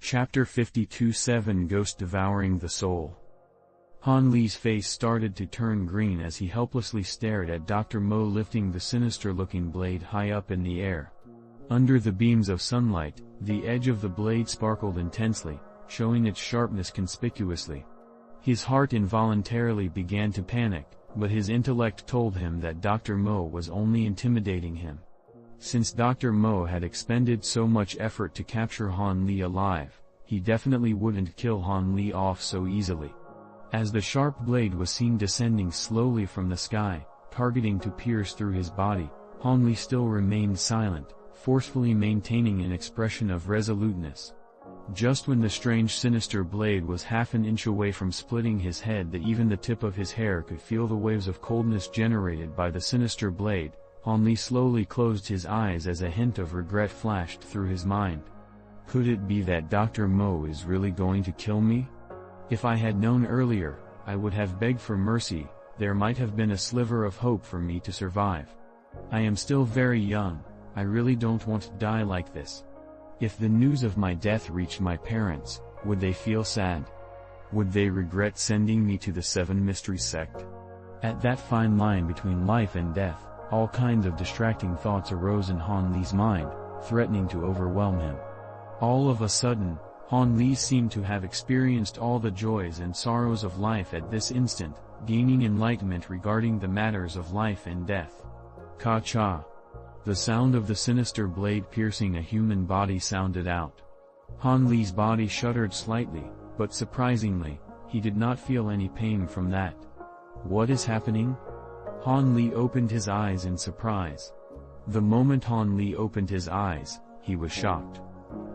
Chapter 52-7 Ghost Devouring the Soul. Han Li's face started to turn green as he helplessly stared at Dr. Mo lifting the sinister-looking blade high up in the air. Under the beams of sunlight, the edge of the blade sparkled intensely, showing its sharpness conspicuously. His heart involuntarily began to panic, but his intellect told him that Dr. Mo was only intimidating him. Since Dr. Mo had expended so much effort to capture Han Li alive, he definitely wouldn't kill Han Li off so easily. As the sharp blade was seen descending slowly from the sky, targeting to pierce through his body, Han Li still remained silent, forcefully maintaining an expression of resoluteness. Just when the strange sinister blade was half an inch away from splitting his head that even the tip of his hair could feel the waves of coldness generated by the sinister blade, Han Li slowly closed his eyes as a hint of regret flashed through his mind. Could it be that Dr. Mo is really going to kill me? If I had known earlier, I would have begged for mercy. There might have been a sliver of hope for me to survive. I am still very young, I really don't want to die like this. If the news of my death reached my parents, would they feel sad? Would they regret sending me to the Seven Mysteries sect? At that fine line between life and death, all kinds of distracting thoughts arose in Han Li's mind, threatening to overwhelm him. All of a sudden, Han Li seemed to have experienced all the joys and sorrows of life at this instant, gaining enlightenment regarding the matters of life and death. Ka-cha! The sound of the sinister blade piercing a human body sounded out. Han Li's body shuddered slightly, but surprisingly, he did not feel any pain from that. What is happening? Han Li opened his eyes in surprise. The moment Han Li opened his eyes, he was shocked.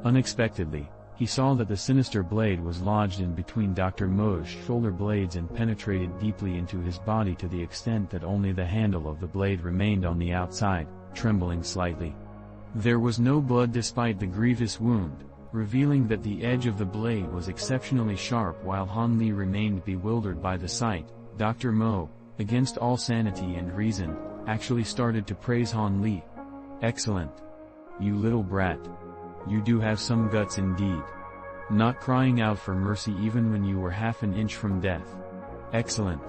Unexpectedly, he saw that the sinister blade was lodged in between Dr. Mo's shoulder blades and penetrated deeply into his body to the extent that only the handle of the blade remained on the outside, trembling slightly. There was no blood despite the grievous wound, revealing that the edge of the blade was exceptionally sharp. While Han Li remained bewildered by the sight, Dr. Mo, against all sanity and reason, actually started to praise Han Li. Excellent. You little brat. You do have some guts indeed. Not crying out for mercy even when you were half an inch from death. Excellent.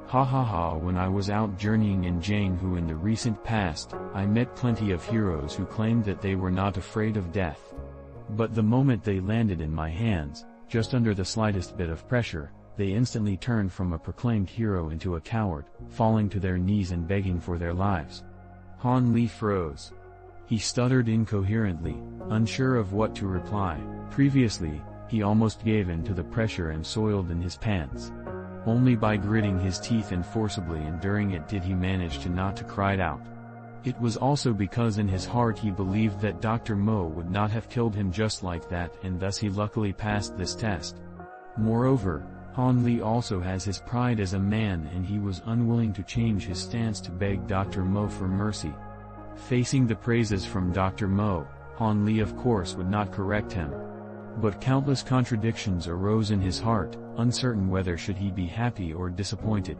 Ha ha ha. When I was out journeying in Jianghu in the recent past, I met plenty of heroes who claimed that they were not afraid of death. But the moment they landed in my hands, just under the slightest bit of pressure, they instantly turned from a proclaimed hero into a coward, falling to their knees and begging for their lives. Han Li froze. He stuttered incoherently, unsure of what to reply. Previously, he almost gave in to the pressure and soiled in his pants. Only by gritting his teeth and forcibly enduring it did he manage to not to cry out. It was also because in his heart he believed that Dr. Mo would not have killed him just like that, and thus he luckily passed this test. Moreover, Han Li also has his pride as a man, and he was unwilling to change his stance to beg Dr. Mo for mercy. Facing the praises from Dr. Mo, Han Li of course would not correct him. But countless contradictions arose in his heart, uncertain whether should he be happy or disappointed.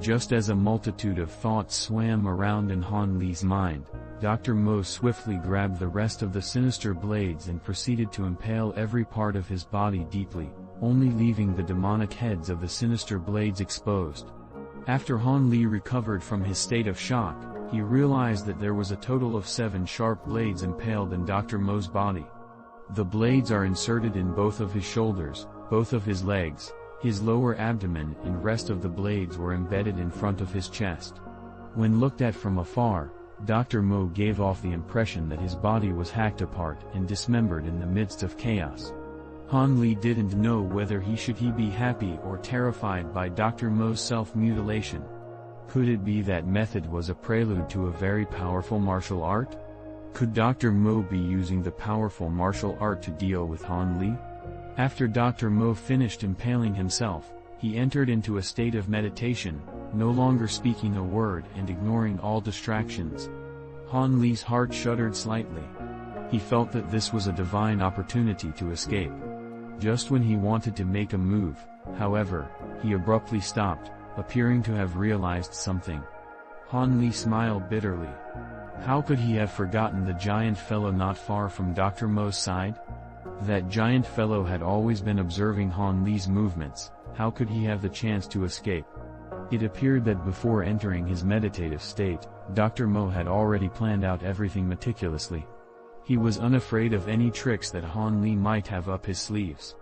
Just as a multitude of thoughts swam around in Han Li's mind, Dr. Mo swiftly grabbed the rest of the sinister blades and proceeded to impale every part of his body deeply, only leaving the demonic heads of the sinister blades exposed. After Han Li recovered from his state of shock, he realized that there was a total of 7 sharp blades impaled in Dr. Mo's body. The blades are inserted in both of his shoulders, both of his legs, his lower abdomen, and rest of the blades were embedded in front of his chest. When looked at from afar, Dr. Mo gave off the impression that his body was hacked apart and dismembered in the midst of chaos. Han Li didn't know whether he should be happy or terrified by Dr. Mo's self-mutilation. Could it be that method was a prelude to a very powerful martial art? Could Dr. Mo be using the powerful martial art to deal with Han Li? After Dr. Mo finished impaling himself, he entered into a state of meditation, no longer speaking a word and ignoring all distractions. Han Li's heart shuddered slightly. He felt that this was a divine opportunity to escape. Just when he wanted to make a move, however, he abruptly stopped, appearing to have realized something. Han Li smiled bitterly. How could he have forgotten the giant fellow not far from Dr. Mo's side? That giant fellow had always been observing Han Li's movements. How could he have the chance to escape? It appeared that before entering his meditative state, Dr. Mo had already planned out everything meticulously. He was unafraid of any tricks that Han Li might have up his sleeves.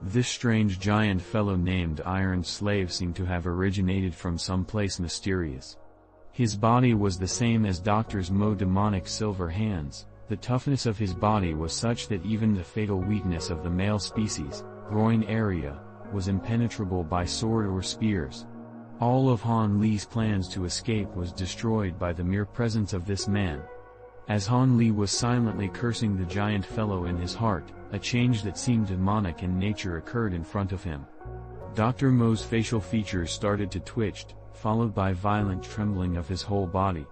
This strange giant fellow named Iron Slave seemed to have originated from some place mysterious. His body was the same as Dr. Mo's demonic silver hands. The toughness of his body was such that even the fatal weakness of the male species, groin area, was impenetrable by sword or spears. All of Han Li's plans to escape was destroyed by the mere presence of this man. As Han Li was silently cursing the giant fellow in his heart, a change that seemed demonic in nature occurred in front of him. Dr. Mo's facial features started to twitch, followed by violent trembling of his whole body.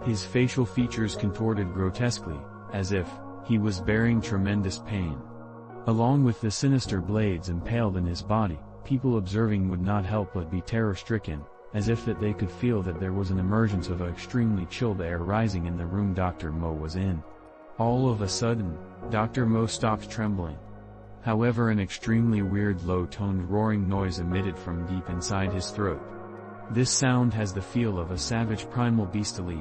His facial features contorted grotesquely, as if he was bearing tremendous pain. Along with the sinister blades impaled in his body, people observing would not help but be terror-stricken, as if that they could feel that there was an emergence of extremely chilled air rising in the room Dr. Mo was in. All of a sudden, Dr. Mo stopped trembling. However, an extremely weird low-toned roaring noise emitted from deep inside his throat. This sound has the feel of a savage primal beastly.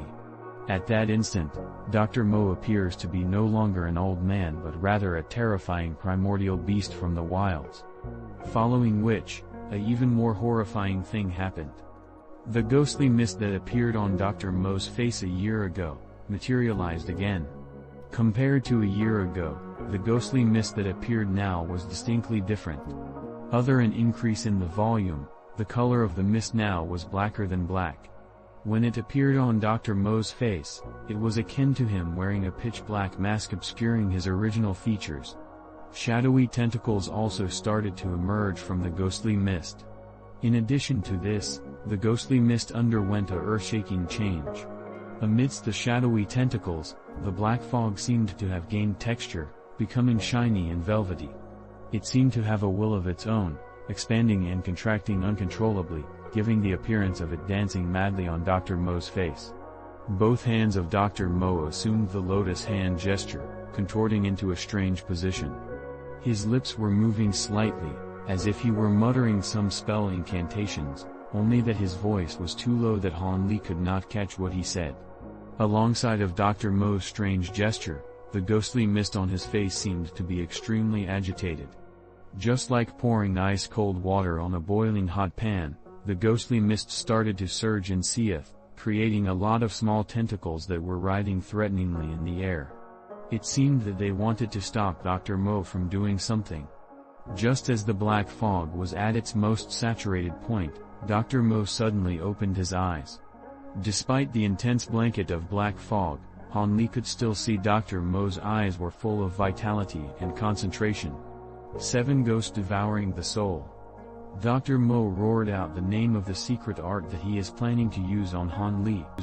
At that instant, Dr. Mo appears to be no longer an old man but rather a terrifying primordial beast from the wilds. Following which, a even more horrifying thing happened. The ghostly mist that appeared on Dr. Mo's face a year ago, materialized again. Compared to a year ago, the ghostly mist that appeared now was distinctly different. Other an increase in the volume, the color of the mist now was blacker than black. When it appeared on Dr. Mo's face, it was akin to him wearing a pitch-black mask obscuring his original features. Shadowy tentacles also started to emerge from the ghostly mist. In addition to this, the ghostly mist underwent a earth-shaking change. Amidst the shadowy tentacles, the black fog seemed to have gained texture, becoming shiny and velvety. It seemed to have a will of its own, expanding and contracting uncontrollably, giving the appearance of it dancing madly on Dr. Mo's face. Both hands of Dr. Mo assumed the lotus hand gesture, contorting into a strange position. His lips were moving slightly, as if he were muttering some spell incantations, only that his voice was too low that Han Li could not catch what he said. Alongside of Dr. Mo's strange gesture, the ghostly mist on his face seemed to be extremely agitated. Just like pouring ice-cold water on a boiling hot pan, the ghostly mist started to surge and seeth, creating a lot of small tentacles that were writhing threateningly in the air. It seemed that they wanted to stop Dr. Mo from doing something. Just as the black fog was at its most saturated point, Dr. Mo suddenly opened his eyes. Despite the intense blanket of black fog, Han Li could still see Dr. Mo's eyes were full of vitality and concentration. 7 Ghosts devouring the soul. Dr. Mo roared out the name of the secret art that he is planning to use on Han Li.